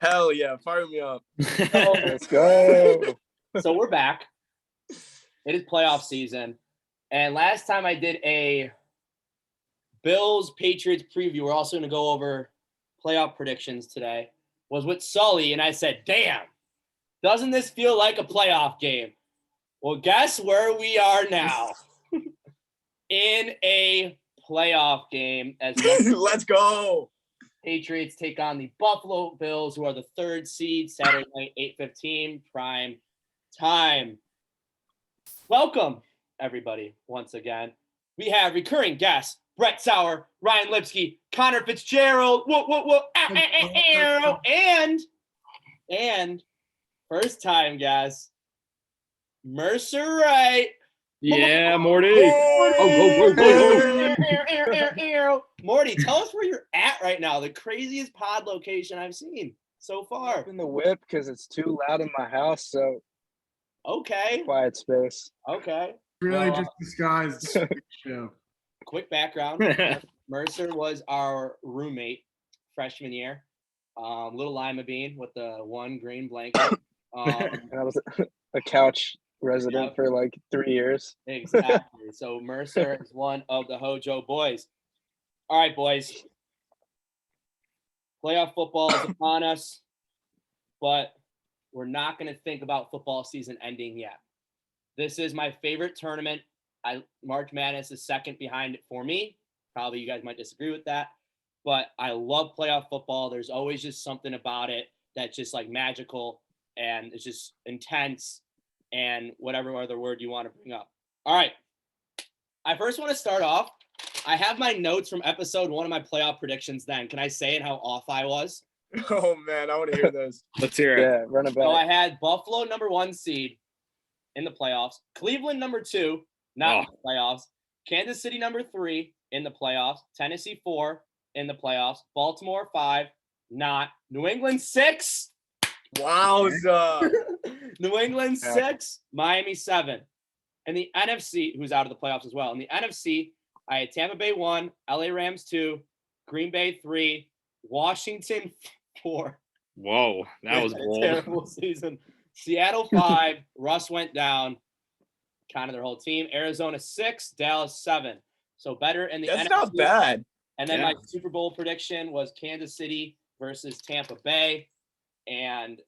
Hell yeah, fire me up. Let's go. So we're back. It is playoff season. And last time I did a Bills-Patriots preview, we're also going to go over playoff predictions today, was with Sully. And I said, damn, doesn't this feel like a playoff game? Well, guess where we are now? In a playoff game as Let's go. Patriots take on the Buffalo Bills, who are the 3rd seed, Saturday night, 8:15, prime time. Welcome, everybody, once again. We have recurring guests, Brett Sauer, Ryan Lipsky, Connor Fitzgerald, and first-time guest, Mercer Wright. Yeah, Morty. Morty, tell us where you're at right now. The craziest pod location I've seen so far. Up in the whip because it's too loud in my house, so Okay. quiet space. Okay. Really Well, just disguised show. quick background. Mercer was our roommate freshman year. Little lima bean with the one green blanket. And I was a couch resident Yep. for like 3 years. Exactly. So Mercer is one of the Hojo boys. All right, boys. Playoff football is upon us, but we're not going to think about football season ending yet. This is my favorite tournament. March Madness is second behind it for me. Probably you guys might disagree with that, but I love playoff football. There's always just something about it that's just like magical and it's just intense and whatever other word you want to bring up. All right. I first want to start off. I have my notes from episode 1 of my playoff predictions then. Can I say it how off I was? Oh man, I want to hear this. Let's hear it. Yeah, run it So I back. had Buffalo number 1 seed in the playoffs, Cleveland number 2, not in the playoffs, Kansas City number 3 in the playoffs, Tennessee 4 in the playoffs, Baltimore 5, not, New England 6. Wowza. New England 6, Miami 7. And the NFC, who's out of the playoffs as well. In the NFC, I had Tampa Bay 1, LA Rams 2, Green Bay 3, Washington 4. Whoa, that was A bold. terrible season. Seattle 5, Russ went down, kind of their whole team. Arizona 6, Dallas 7. So better in the That's NFC. not bad. And then my Super Bowl prediction was Kansas City versus Tampa Bay. And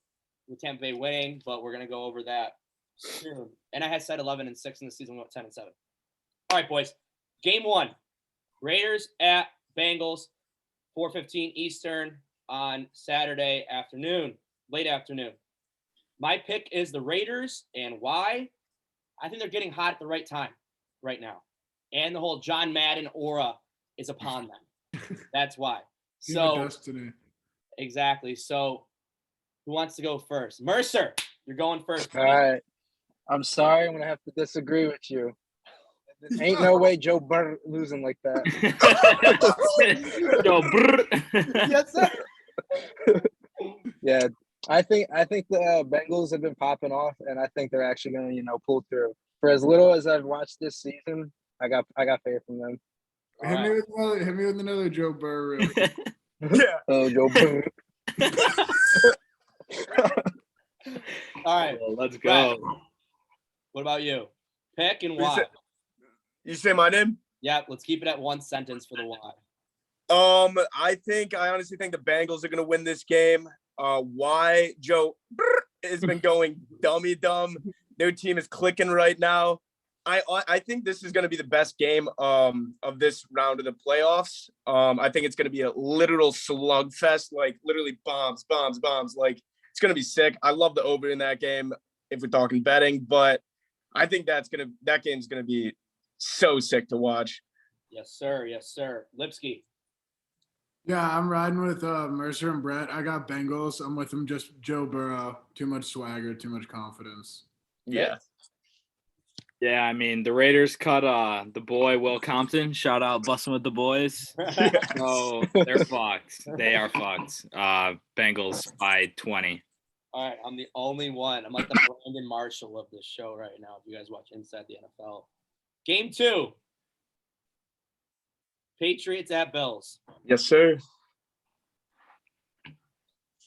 with Tampa Bay winning, but we're going to go over that soon. And I had said 11-6 in the season, went 10-7. All right, boys. Game 1. Raiders at Bengals, 4:15 Eastern on Saturday afternoon, late afternoon. My pick is the Raiders, and why? I think they're getting hot at the right time right now. And the whole John Madden aura is upon them. That's why. So Destiny. exactly. So who wants to go first? Mercer, you're going first. All right. I'm sorry, I'm gonna have to disagree with you. Ain't no way Joe Burrow losing like that. Yo, brr. Yes, sir. Yeah, I think the Bengals have been popping off, and I think they're actually gonna pull through. For as little as I've watched this season, I got faith in them. Hit me with another Joe Burrow. Real quick. Yeah. Oh, Joe Burrow. All right. Well, let's Brett, go. what about you? Pick and why. You say my name? Yeah, let's keep it at one sentence for the why. I honestly think the Bengals are gonna win this game. Why? Joe has been going dummy dumb. Their team is clicking right now. I think this is gonna be the best game of this round of the playoffs. I think it's gonna be a literal slugfest, like literally bombs. Like it's gonna be sick. I love the over in that game if we're talking betting, but I think that game's gonna be so sick to watch. Yes, sir. Yes, sir. Lipsky. Yeah, I'm riding with Mercer and Brett. I got Bengals. I'm with them. Just Joe Burrow. Too much swagger. Too much confidence. Yeah. Yeah, I mean, the Raiders cut the boy Will Compton. Shout out Bussin' with the Boys. So they're fucked. They are fucked. Bengals by 20. All right, I'm the only one. I'm like the Brandon Marshall of this show right now. If you guys watch Inside the NFL. Game 2. Patriots at Bills. Yes, sir.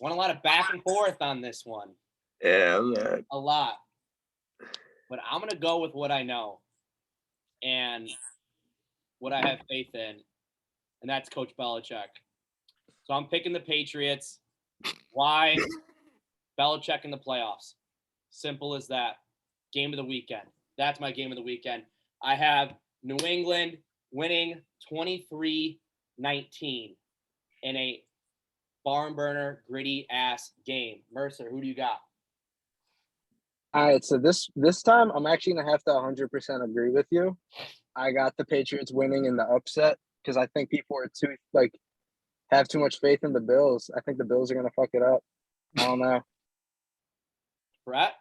Want a lot of back and forth on this one. Yeah, I'm not. A lot. But I'm going to go with what I know and what I have faith in, and that's Coach Belichick. So I'm picking the Patriots. Why? Belichick in the playoffs. Simple as that. Game of the weekend. That's my game of the weekend. I have New England winning 23-19 in a barn burner, gritty ass game. Mercer, who do you got? All right, so this time I'm actually gonna have to 100% agree with you. I got the Patriots winning in the upset because I think people are too have too much faith in the Bills. I think the Bills are gonna fuck it up. I don't know. Brett?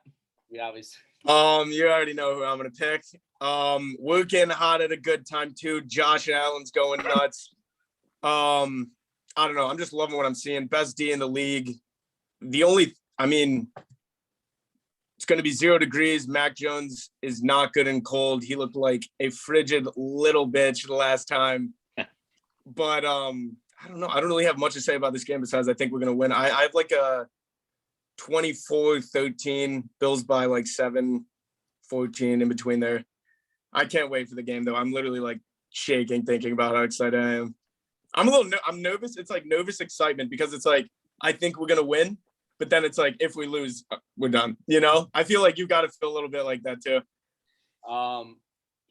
We obviously. You already know who I'm gonna pick. We're getting hot at a good time too. Josh Allen's going nuts. I don't know. I'm just loving what I'm seeing. Best D in the league. It's going to be 0 degrees. Mac Jones is not good and cold. He looked like a frigid little bitch the last time. But I don't know. I don't really have much to say about this game besides I think we're going to win. I have like a 24-13, Bills by like 7-14 in between there. I can't wait for the game though. I'm literally like shaking thinking about how excited I am. I'm nervous. It's like nervous excitement because it's like I think we're going to win. But then it's like, if we lose, we're done. You know, I feel like you got to feel a little bit like that too.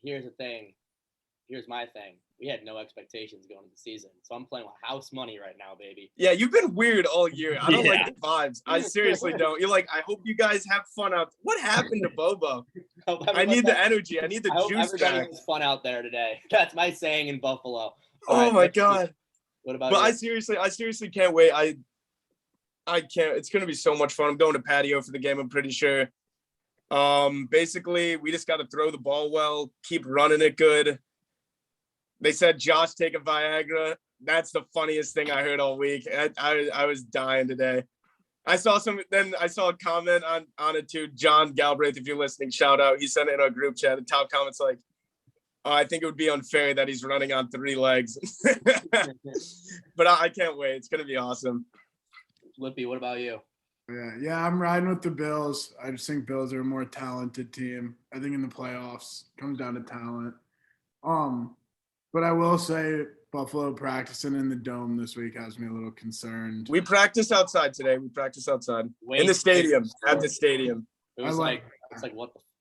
Here's the thing. Here's my thing. We had no expectations going into the season. So I'm playing with house money right now, baby. Yeah, you've been weird all year. I don't like the vibes. I seriously don't. You're like, I hope you guys have fun out. What happened to Bobo? I need the energy. I need the juice back. Has fun out there today. That's my saying in Buffalo. Oh my God. What about you? I seriously can't wait. I can't. It's going to be so much fun. I'm going to patio for the game, I'm pretty sure. Basically, we just got to throw the ball well, keep running it good. They said Josh take a Viagra. That's the funniest thing I heard all week. I was dying today. I saw a comment on it too. John Galbraith, if you're listening, shout out. He sent it in our group chat. The top comment's like, I think it would be unfair that he's running on 3 legs. But I can't wait. It's going to be awesome. Lippy, what about you? Yeah, I'm riding with the Bills. I just think Bills are a more talented team. I think in the playoffs it comes down to talent. But I will say Buffalo practicing in the dome this week has me a little concerned. We practiced outside today. In the stadium. At the stadium. It was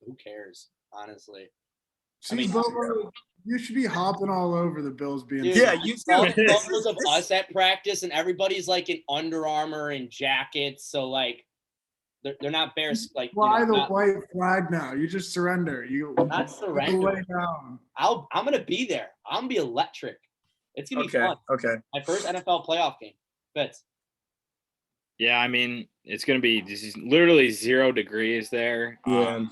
who cares, honestly? See, Bobo, you should be hopping all over the Bills being. Dude, yeah, you saw photos of us at practice, and everybody's like in Under Armour and jackets. So like, they're not bears. Like, fly the white flag now. You just surrender. Not surrender. I'm gonna be there. I'm gonna be electric. It's gonna be fun. Okay. My first NFL playoff game. Fitz. Yeah, I mean, it's gonna be literally 0 degrees there. Yeah.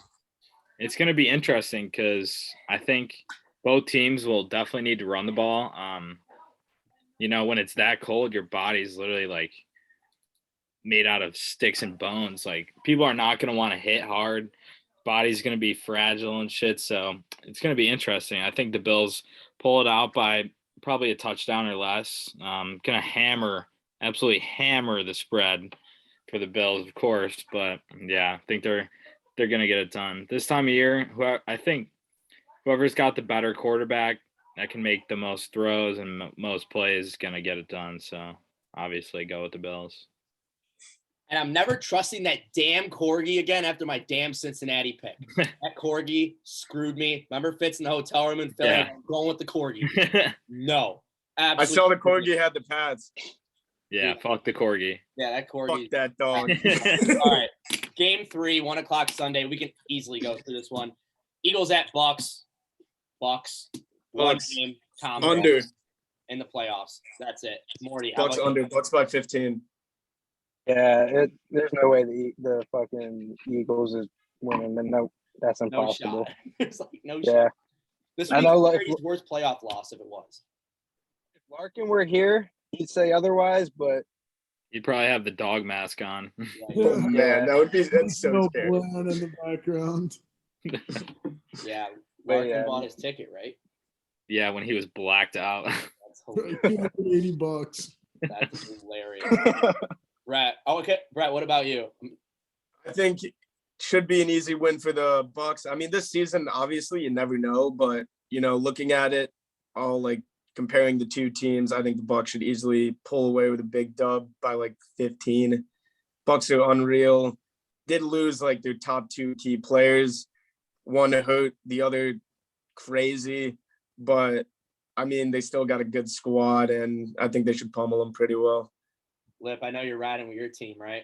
It's gonna be interesting because I think both teams will definitely need to run the ball. When it's that cold, your body's literally like made out of sticks and bones. Like people are not going to want to hit hard. Body's going to be fragile and shit. So it's going to be interesting. I think the Bills pull it out by probably a touchdown or less. Going to absolutely hammer the spread for the Bills, of course. But yeah, I think they're going to get it done this time of year. I think whoever's got the better quarterback that can make the most throws and most plays is going to get it done. So obviously go with the Bills. And I'm never trusting that damn Corgi again after my damn Cincinnati pick. That Corgi screwed me. Remember Fitz in the hotel room in Philly? Yeah. I'm going with the Corgi. No. Absolutely. I saw the Corgi had the pads. Yeah, fuck the Corgi. Yeah, that Corgi. Fuck that dog. All right. Game 3, 1 o'clock Sunday. We can easily go through this one. Eagles at Bucks. Bucks. One game. Tom under. In the playoffs. That's it. Morty. Bucks under. Bucks by 15. Yeah, there's no way the fucking Eagles is winning. No, that's impossible. No shot. It's like no yeah. shot. This would be Brady's worst playoff loss if it was. If Larkin were here, he'd say otherwise, but he'd probably have the dog mask on. Man, that's so scary. In the background. Yeah, Larkin bought his ticket, right? Yeah, when he was blacked out. That's hilarious. $80. That's hilarious. Brett. Oh, okay. Brett, what about you? I think it should be an easy win for the Bucks. I mean, this season, obviously, you never know, but looking at it, all like comparing the two teams, I think the Bucks should easily pull away with a big dub by like 15. Bucks are unreal. Did lose like their top two key players. One hurt, the other crazy, but I mean, they still got a good squad, and I think they should pummel them pretty well. Lip, I know you're riding with your team, right?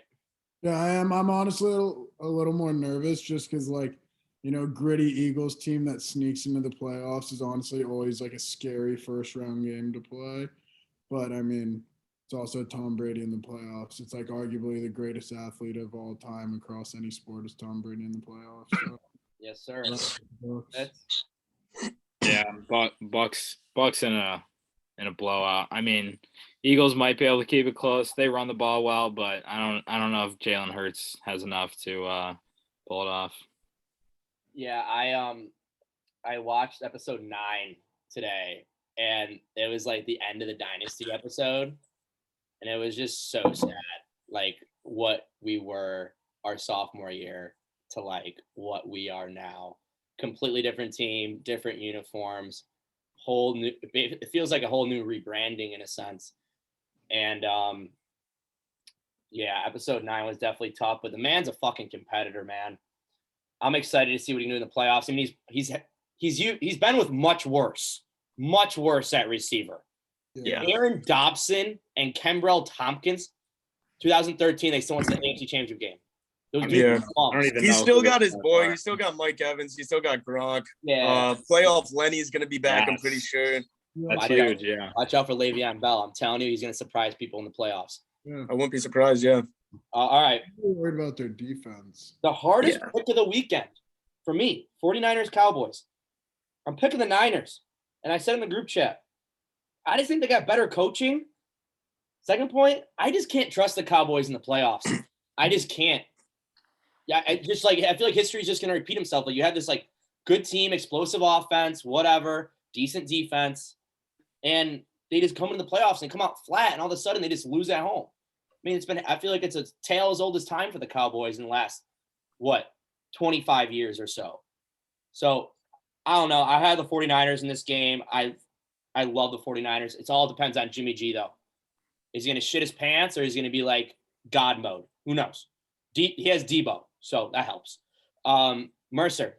Yeah, I am. I'm honestly a little more nervous just because, gritty Eagles team that sneaks into the playoffs is honestly always like a scary first round game to play. But I mean, it's also Tom Brady in the playoffs. It's like arguably the greatest athlete of all time across any sport is Tom Brady in the playoffs. So. Yes, sir. Bucks. Yeah, Bucks in a blowout. I mean, Eagles might be able to keep it close. They run the ball well, but I don't know if Jalen Hurts has enough to pull it off. Yeah, I watched episode 9 today, and it was like the end of the Dynasty episode, and it was just so sad, like what we were our sophomore year to like what we are now. Completely different team, different uniforms, whole new. It feels like a whole new rebranding in a sense, and yeah, episode 9 was definitely tough, but the man's a fucking competitor, man. I'm excited to see what he can do in the playoffs. I mean, he's been with much worse at receiver. Yeah. Aaron Dobson and Kembrell Tompkins, 2013, they still went to the AFC Championship game. Those dudes Yeah. were bums. I don't even He's know still who got those his guys boy. are. He's still got Mike Evans. He's still got Gronk. Yeah. Playoff Lenny's going to be back, I'm Yes. pretty sure. That's Watch huge, yeah. Watch out for Le'Veon Bell. I'm telling you, he's going to surprise people in the playoffs. Yeah. I wouldn't be surprised, yeah. All right. I'm really worried about their defense. The hardest Yeah. pick of the weekend for me, 49ers Cowboys. I'm picking the Niners. And I said in the group chat, I just think they got better coaching. Second point, I just can't trust the Cowboys in the playoffs. I just can't. Yeah, I feel like history is just going to repeat himself. Like you have this like good team, explosive offense, whatever, decent defense, and they just come into the playoffs and come out flat, and all of a sudden they just lose at home. I mean, I feel like it's a tale as old as time for the Cowboys in the last 25 years or so. So I don't know. I had the 49ers in this game. I love the 49ers. It all depends on Jimmy G, though. Is he going to shit his pants or is he going to be like God mode? Who knows? He has Debo, so that helps. Mercer.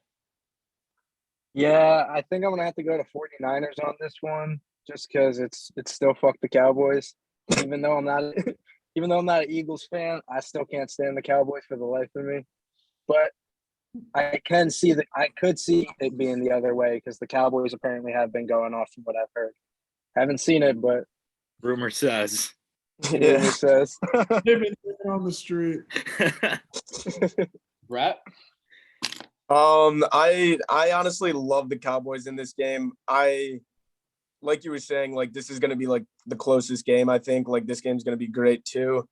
Yeah, I think I'm gonna have to go to 49ers on this one, just because it's still fuck the Cowboys. Even though I'm not an Eagles fan, I still can't stand the Cowboys for the life of me. But I could see it being the other way because the Cowboys apparently have been going off from what I've heard. Haven't seen it, but Rumor says. rumor says. They've been on the street. Brett. I honestly love the Cowboys in this game. Like you were saying, like this is going to be like the closest game. I think like this game's going to be great too.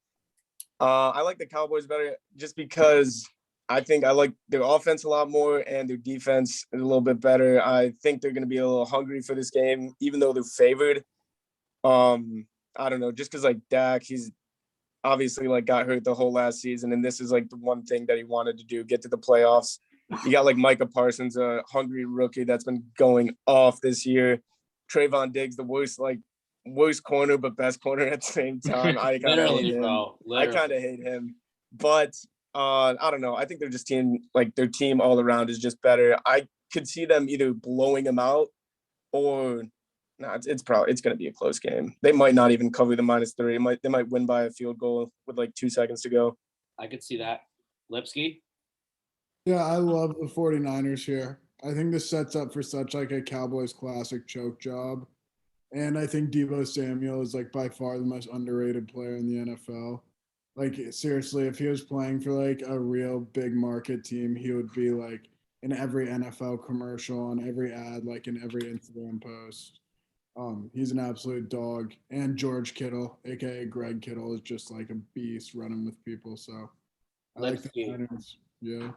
I like the Cowboys better just because I think I like their offense a lot more and their defense is a little bit better. I think they're going to be a little hungry for this game, even though they're favored. I don't know, just because like Dak, he's obviously like got hurt the whole last season, and this is like the one thing that he wanted to do, get to the playoffs. You got like Micah Parsons, a hungry rookie that's been going off this year. Trayvon Diggs, the worst corner but best corner at the same time. I kind of hate him. Bro. I kind of hate him, but I don't know. I think they're just their team all around is just better. I could see them either blowing them out or it's going to be a close game. They might not even cover the -3. They might win by a field goal with like 2 seconds to go. I could see that. Lipsky. Yeah, I love the 49ers here. I think this sets up for such like a Cowboys classic choke job. And I think Deebo Samuel is like by far the most underrated player in the NFL. Like seriously, if he was playing for like a real big market team, he would be like in every NFL commercial, on every ad, like in every Instagram post. He's an absolute dog. And George Kittle, aka Greg Kittle, is just like a beast running with people. So I like the Lipsky. Niners. Yeah.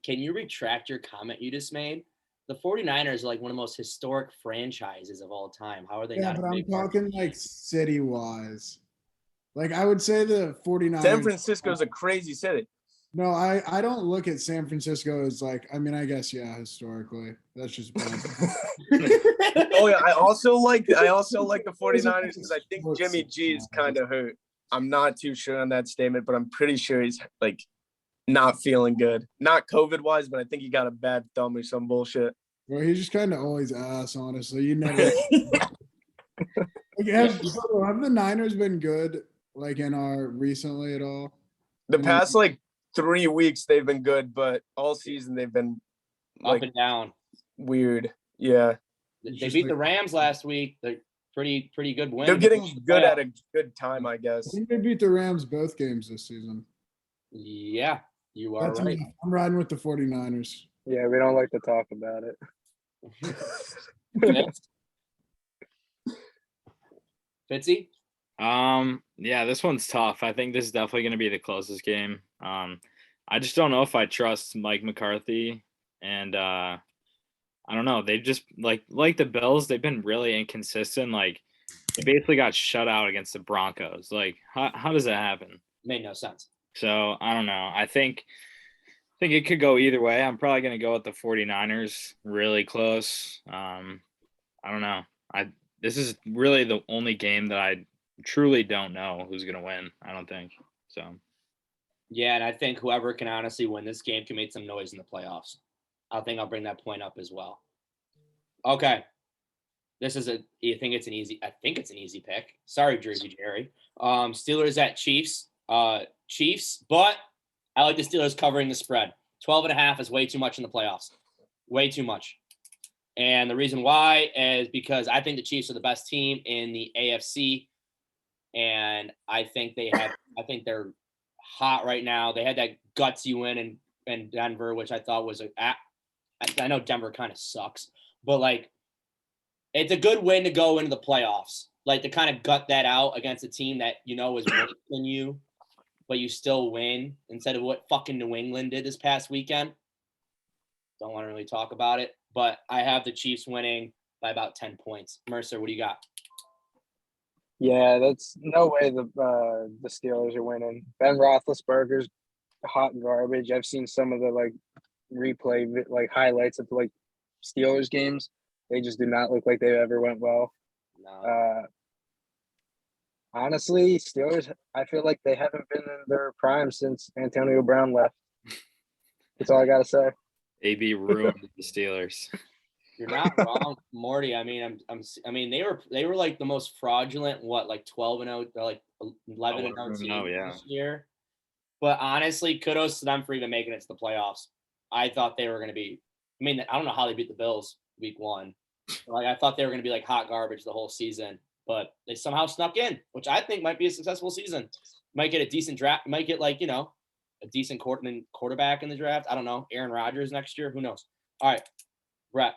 Can you retract your comment you just made? The 49ers are like one of the most historic franchises of all time. How are they Yeah, not? but I'm talking like city wise. Like I would say the 49ers. San Francisco's a crazy city. No, I don't look at San Francisco as like, I mean, I guess, yeah, historically. That's just bad. Oh yeah, I also like the 49ers because I think Jimmy G is kind of hurt. I'm not too sure on that statement, but I'm pretty sure he's like not feeling good. Not COVID wise, but I think he got a bad thumb or some bullshit. Well, he's just kind of always ass, honestly. You never like, have the Niners been good like in our recently at all? The past like 3 weeks they've been good, but all season they've been Up and down. weird. Yeah. They beat the Rams last week. They're pretty good win. They're getting good at a good time, I I guess. think they beat the Rams both games this season. Yeah, you are That's right. enough. I'm riding with the 49ers. Yeah, we don't like to talk about it. Fitzy? Yeah, this one's tough. I think this is definitely going to be the closest game. I just don't know if I trust Mike McCarthy, and I don't know. They just like the Bills. They've been really inconsistent. Like they basically got shut out against the Broncos. Like how does that happen? Made no sense. So I don't know. I think it could go either way. I'm probably going to go with the 49ers. Really close. I don't know. This is really the only game that I truly don't know who's going to win. I don't think so. Yeah, and I think whoever can honestly win this game can make some noise in the playoffs. I think I'll bring that point up as well. Okay. I think it's an easy pick. Sorry, Jersey Jerry. Steelers at Chiefs. Chiefs, but I like the Steelers covering the spread. 12.5 is way too much in the playoffs. Way too much. And the reason why is because I think the Chiefs are the best team in the AFC. And I think they're hot right now. They had that gutsy win in Denver, which I thought was I know Denver kind of sucks, but like it's a good win to go into the playoffs. Like to kind of gut that out against a team that is worse than you, but you still win instead of what fucking New England did this past weekend. Don't want to really talk about it, but I have the Chiefs winning by about 10 points. Mercer, what do you got? Yeah, that's no way the Steelers are winning. Ben Roethlisberger's hot garbage. I've seen some of the like replay like highlights of like Steelers games. They just do not look like they ever went well. No. Honestly, Steelers, I feel like they haven't been in their prime since Antonio Brown left. That's all I gotta say. AB ruined the Steelers. You're not wrong, Morty. I mean, they were like the most fraudulent. What, like 12-0, like 11-0 team this year. But honestly, kudos to them for even making it to the playoffs. I thought they were going to be. I mean, I don't know how they beat the Bills week 1. Like I thought they were going to be like hot garbage the whole season, but they somehow snuck in, which I think might be a successful season. Might get a decent draft. Might get like a decent quarterback in the draft. I don't know, Aaron Rodgers next year. Who knows? All right, Brett.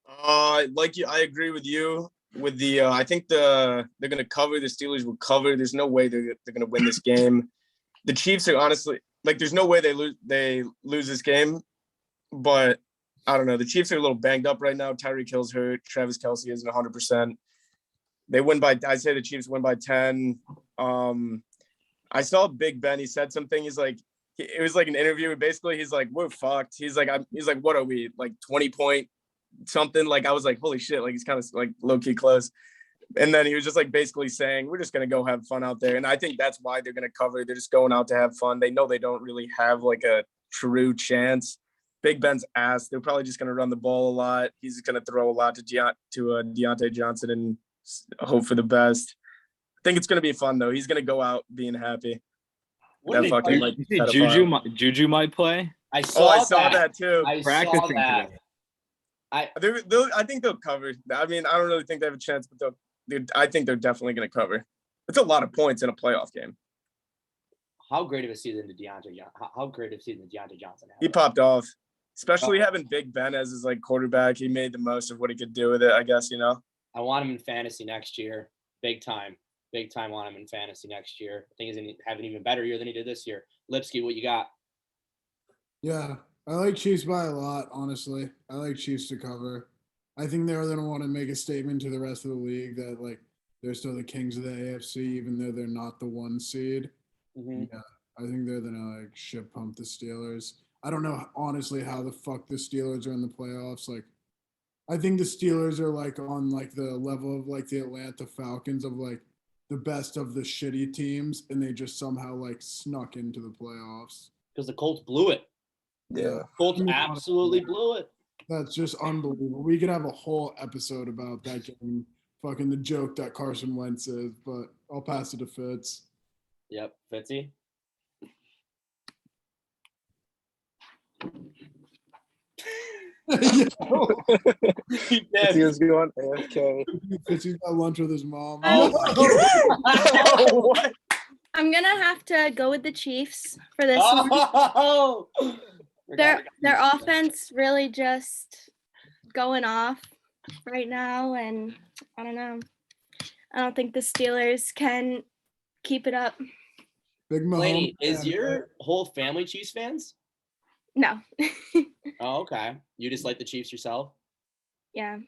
I agree with you with the I think they're gonna cover. The Steelers will cover. There's no way they're gonna win this game. The Chiefs are honestly like there's no way they lose this game, but I don't know. The Chiefs are a little banged up right now. Tyreek Hill's hurt. Travis Kelce isn't 100%. I say the Chiefs win by 10. I saw Big Ben. He said something. He's like, it was like an interview. Basically, he's like, we're fucked. He's like, what are we, like 20 point something? Like, I was like, holy shit. Like, he's kind of like low key close. And then he was just like basically saying, we're just going to go have fun out there. And I think that's why they're going to cover. They're just going out to have fun. They know they don't really have like a true chance. Big Ben's ass. They're probably just going to run the ball a lot. He's going to throw a lot to Deontay Johnson and hope for the best. I think it's going to be fun, though. He's going to go out being happy. Juju might play. I saw that too. I saw that. I think they'll cover. I mean, I don't really think they have a chance, but I think they're definitely going to cover. It's a lot of points in a playoff game. How great of a season did Deontay Johnson have? He popped off, especially having Big Ben as his like quarterback. He made the most of what he could do with it, I guess, I want him in fantasy next year. Big time want him in fantasy next year. I think he's going to have an even better year than he did this year. Ripsky, what you got? Yeah, I like Chiefs by a lot, honestly. I like Chiefs to cover. I think they're going to want to make a statement to the rest of the league that, like, they're still the kings of the AFC, even though they're not the 1 seed. Mhm. Yeah, I think they're gonna like shit pump the Steelers. I don't know honestly how the fuck the Steelers are in the playoffs. Like, I think the Steelers are like on like the level of like the Atlanta Falcons of like the best of the shitty teams, and they just somehow like snuck into the playoffs. Because the Colts blew it. Yeah. Colts I mean, absolutely blew it. That's just unbelievable. We could have a whole episode about that game. Fucking the joke that Carson Wentz is, but I'll pass it to Fitz. Yep, Fitzy. Yo, He He did. was going AFK. Fitzy's got lunch with his mom. Oh. What? I'm gonna have to go with the Chiefs for this one. Oh. Their offense really just going off right now, and I don't know. I don't think the Steelers can keep it up. Big Lady, Mahomes. is your whole family Chiefs fans? No. Oh, okay. You just like the Chiefs yourself? Yeah,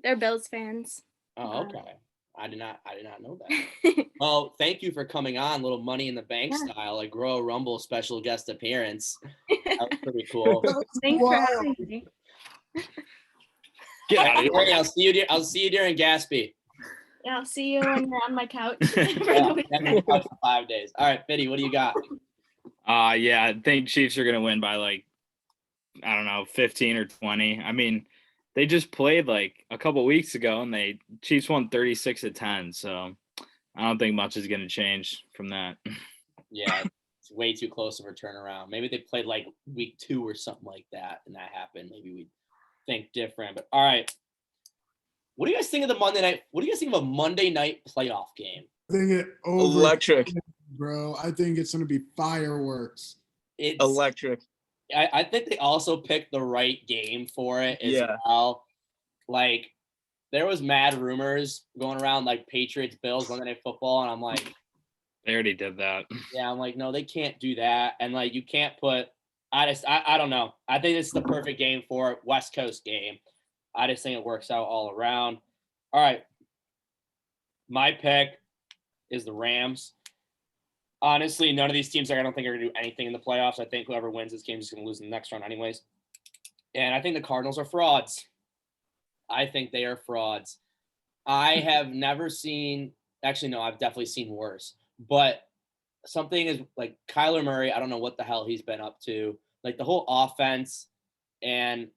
they're Bills fans. Oh, okay. I did not know that. Well, thank you for coming on, little Money in the Bank Yeah. style, like Grow Rumble special guest appearance. That was pretty cool. Thanks for having me. Get out of here. Hey, I'll see you during Gatsby. Yeah, I'll see you when you're on my couch. for the Yeah, weekend. that's for 5 days. All right, Biddy, what do you got? Yeah, I think Chiefs are gonna win by like, I don't know, 15 or 20. I mean, they just played like a couple weeks ago and they Chiefs won 36-10. So I don't think much is gonna change from that. Yeah, it's way too close of a turnaround. Maybe they played like week 2 or something like that, and that happened. Maybe we'd think different. But all right. What do you guys think of the Monday night? What do you guys think of a Monday night playoff game? I think it over, Electric. bro. I think it's gonna be fireworks. It's Electric. I think they also picked the right game for it as Yeah. well. Like, there was mad rumors going around like Patriots Bills Monday Night Football, and I'm like, They already did that. yeah, I'm like, no, they can't do that, and like you can't put. I don't know. I think it's the perfect game for it. West Coast game. I just think it works out all around. All right, my pick is the Rams. Honestly, none of these teams I don't think are going to do anything in the playoffs. I think whoever wins this game is going to lose in the next round anyways. And I think the Cardinals are frauds. I think they are frauds. I have never seen – actually, no, I've definitely seen worse. But something is like Kyler Murray, I don't know what the hell he's been up to. Like the whole offense and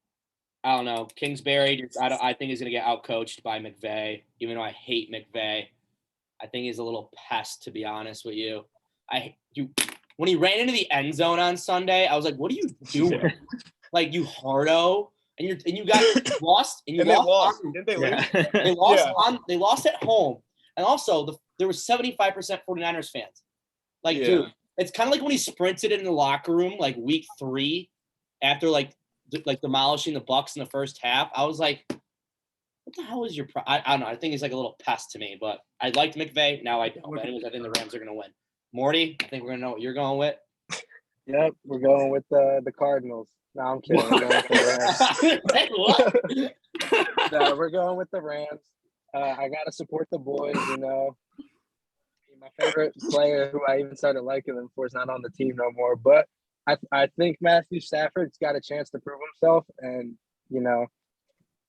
I don't know, Kingsbury, I think he's going to get outcoached by McVay, even though I hate McVay. I think he's a little pest, to be honest with you. When he ran into the end zone on Sunday, I was like, "What are you doing? Like, you hardo!" And you got lost. And you And they lost. lost. Didn't they lose? Yeah. They lost Yeah. They lost at home, and also there was 75% 49ers fans. Like, Yeah. dude, it's kind of like when he sprinted in the locker room like week 3 after like demolishing the Bucs in the first half. I was like, what the hell is your I don't know. I think he's like a little pest to me, but I liked McVay. Now I don't. But anyways, I think the Rams are going to win. Morty, I think we're going to know what you're going with. Yep, we're going with the Cardinals. No, I'm kidding. We're going with the Rams. Hey, what? No, we're going with the Rams. I gotta support the boys, you know. My favorite player, who I even started liking him for, is not on the team no more. But I think Matthew Stafford's got a chance to prove himself, and you know,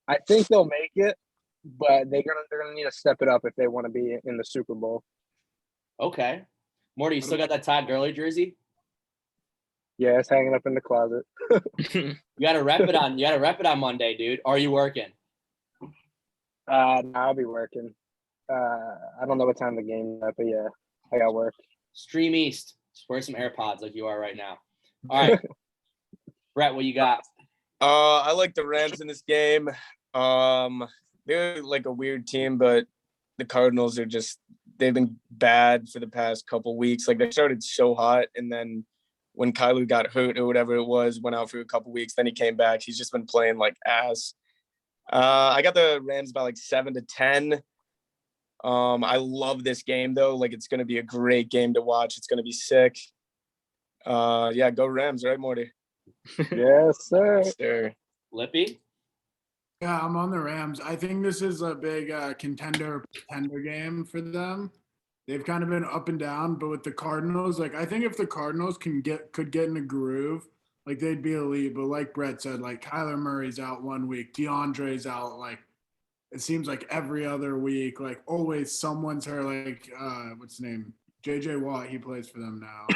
I think they'll make it. But they're gonna need to step it up if they want to be in the Super Bowl. Okay. Morty, you still got that Todd Gurley jersey? Yeah, it's hanging up in the closet. You gotta rep it on. You gotta rep it on Monday, dude. Are you working? No, I'll be working. I don't know what time the game is, but yeah, I got work. Stream East. Just wear some AirPods like you are right now. All right. Brett, what you got? I like the Rams in this game. They're like a weird team, but the Cardinals are they've been bad for the past couple weeks. Like they started so hot, and then when Kyler got hurt or whatever it was, went out for a couple weeks, then he came back. He's just been playing like ass. I got the Rams by like 7-10. I love this game though. Like it's gonna be a great game to watch. It's gonna be sick. Yeah, go Rams, right, Morty? Yes, sir. Sure. Lippy? Yeah, I'm on the Rams. I think this is a big contender game for them. They've kind of been up and down, but with the Cardinals, like I think if the Cardinals could get in a groove, like they'd be elite. But like Brett said, like Kyler Murray's out one week, DeAndre's out like it seems like every other week, like always someone's hurt. Like what's his name? JJ Watt, he plays for them now.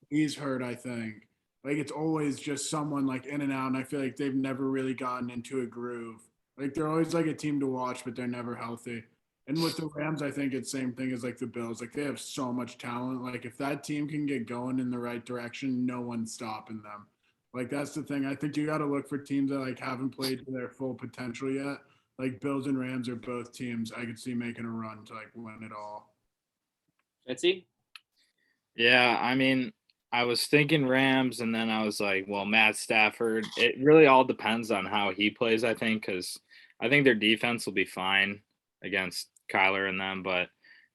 He's hurt, I think. Like it's always just someone like in and out, and I feel like they've never really gotten into a groove. Like they're always like a team to watch, but they're never healthy. And with the Rams, I think it's same thing as like the Bills. Like they have so much talent. Like if that team can get going in the right direction, no one's stopping them. Like that's the thing. I think you got to look for teams that like haven't played to their full potential yet. Like Bills and Rams are both teams I could see making a run to like win it all. Fitzy? Yeah, I mean, I was thinking Rams, and then I was like, well, Matt Stafford. It really all depends on how he plays, I think, because I think their defense will be fine against Kyler and them. But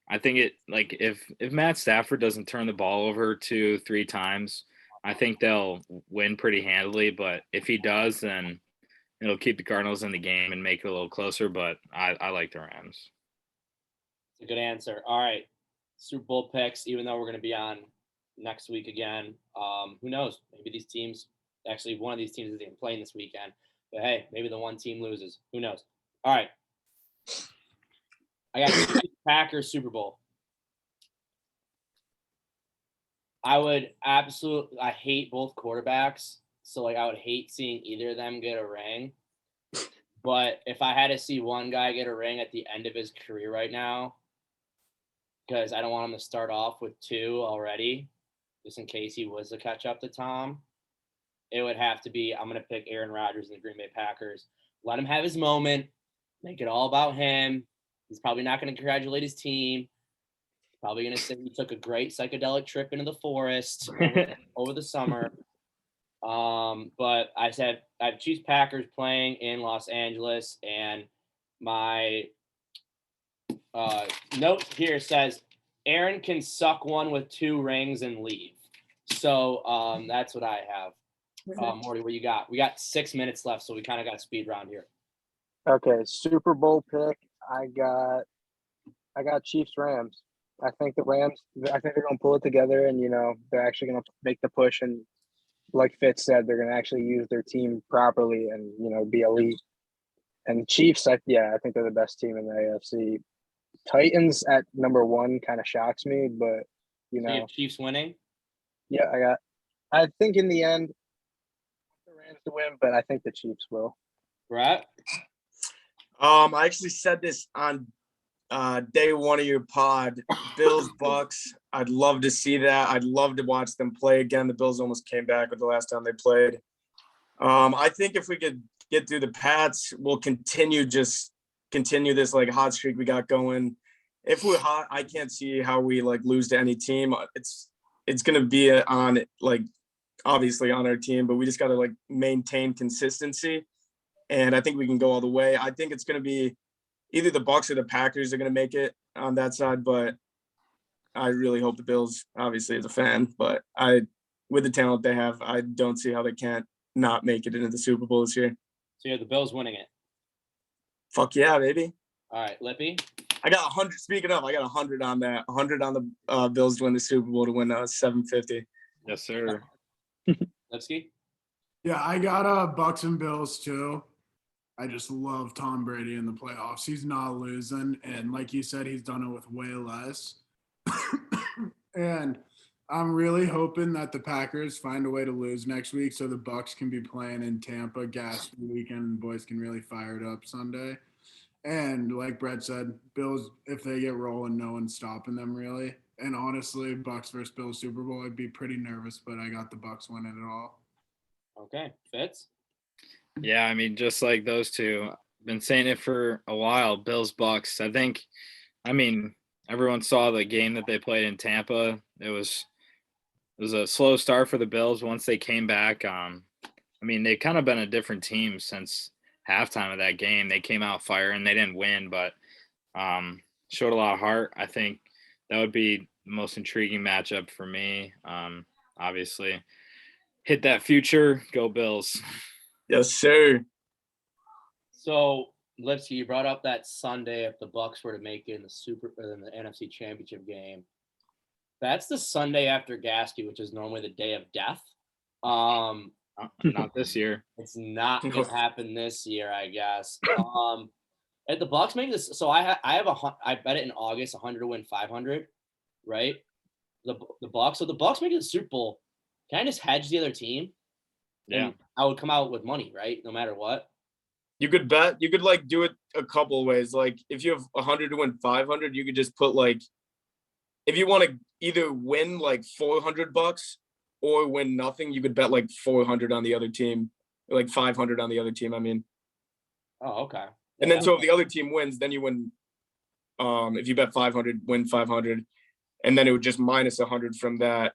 I think if Matt Stafford doesn't turn the ball over 2-3 times, I think they'll win pretty handily. But if he does, then it'll keep the Cardinals in the game and make it a little closer. But I like the Rams. It's a good answer. All right. Super Bowl picks, even though we're going to be on next week again. Who knows? Maybe these teams, actually, one of these teams isn't even playing this weekend. But hey, maybe the one team loses. Who knows? All right. I got Packers Super Bowl. I hate both quarterbacks. So, like, I would hate seeing either of them get a ring. But if I had to see one guy get a ring at the end of his career right now, because I don't want him to start off with 2 already, just in case he was to catch up to Tom, it would have to be I'm going to pick Aaron Rodgers and the Green Bay Packers. Let him have his moment. Make it all about him. He's probably not going to congratulate his team. He's probably going to say he took a great psychedelic trip into the forest over the summer. But I have Chiefs Packers playing in Los Angeles, and my note here says Aaron can suck one with 2 rings and leave. So that's what I have. Morty, what you got? We got 6 minutes left, so we kind of got speed round here. Okay, Super Bowl pick. I got Chiefs Rams. I think the Rams. I think they're gonna pull it together, and they're actually gonna make the push. And like Fitz said, they're gonna actually use their team properly, and be elite. And the Chiefs, I think they're the best team in the AFC. Titans at number 1 kind of shocks me, but So you have Chiefs winning? yeah, I think in the end, the Rams to win, but I think the Chiefs will. Brett? I actually said this on day 1 of your pod. Bills Bucks. I'd love to see that. I'd love to watch them play again. The Bills almost came back with the last time they played. I think if we could get through the Pats, we'll continue this like hot streak we got going. If we're hot, I can't see how we like lose to any team. It's gonna be on like obviously on our team, but we just gotta like maintain consistency. And I think we can go all the way. I think it's gonna be either the Bucks or the Packers are gonna make it on that side, but I really hope the Bills, obviously as a fan, but with the talent they have, I don't see how they can't not make it into the Super Bowl this year. So you have the Bills winning it. Fuck yeah, baby. All right, Lippy? I got 100. Speaking of, I got 100 on that. 100 on the Bills to win the Super Bowl to win 750. Yes, sir. Lipsky? Yeah, I got Bucks and Bills too. I just love Tom Brady in the playoffs. He's not losing, and like you said, he's done it with way less. And I'm really hoping that the Packers find a way to lose next week, so the Bucks can be playing in Tampa, gas for the weekend, and boys can really fire it up Sunday. And like Brett said, Bills, if they get rolling, no one's stopping them really. And honestly, Bucks versus Bills Super Bowl, I'd be pretty nervous, but I got the Bucks winning it all. Okay, Fitz? Yeah, I mean, just like those two, been saying it for a while. Bills Bucks. Everyone saw the game that they played in Tampa. It was a slow start for the Bills. Once they came back, they've kind of been a different team since halftime of that game. They came out firing. They didn't win, but showed a lot of heart. I think that would be the most intriguing matchup for me. Obviously, hit that future. Go Bills. Yes, sir. So, Lipsky, you brought up that Sunday if the Bucks were to make it in the NFC Championship game. That's the Sunday after Gasky, which is normally the day of death. Not this year. It's not gonna happen this year, I guess. At the Bucks make this, so I bet it in August 100 to win 500, right? The Bucks. So the Bucks make it to the Super Bowl. Can I just hedge the other team? Yeah. And I would come out with money, right? No matter what. You could bet. You could like do it a couple of ways. Like if you have 100 to win 500, you could just put like, if you want to either win like $400 or win nothing, you could bet like 400 on the other team, like 500 on the other team. I mean. Oh, okay. And then so if the other team wins, then you win. If you bet 500, win 500, and then it would just minus 100 from that.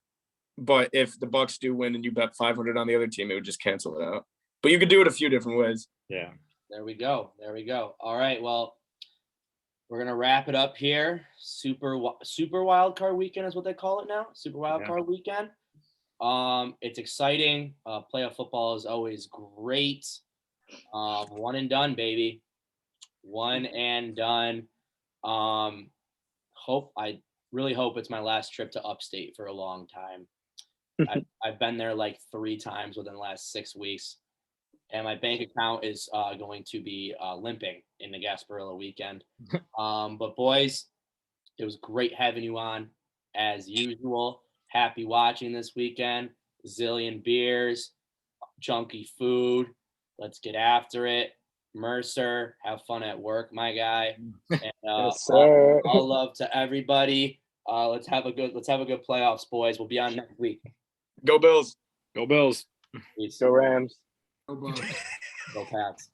But if the Bucks do win and you bet 500 on the other team, it would just cancel it out. But you could do it a few different ways. Yeah. There we go. All right. Well, we're gonna wrap it up here. Super wild card weekend is what they call it now. Super wild card weekend. It's exciting. Playoff football is always great. One and done, baby. One and done. I really hope it's my last trip to upstate for a long time. I've been there like 3 times within the last 6 weeks, and my bank account is going to be limping in the Gasparilla weekend. But boys, it was great having you on as usual. Happy watching this weekend. Zillion beers, chunky food. Let's get after it. Mercer, have fun at work, my guy. And Yes, sir. all love to everybody. Let's have a good playoffs, boys. We'll be on next week. Go Bills. Go Bills. Peace. Go Rams. Oh, boy. Go Pats.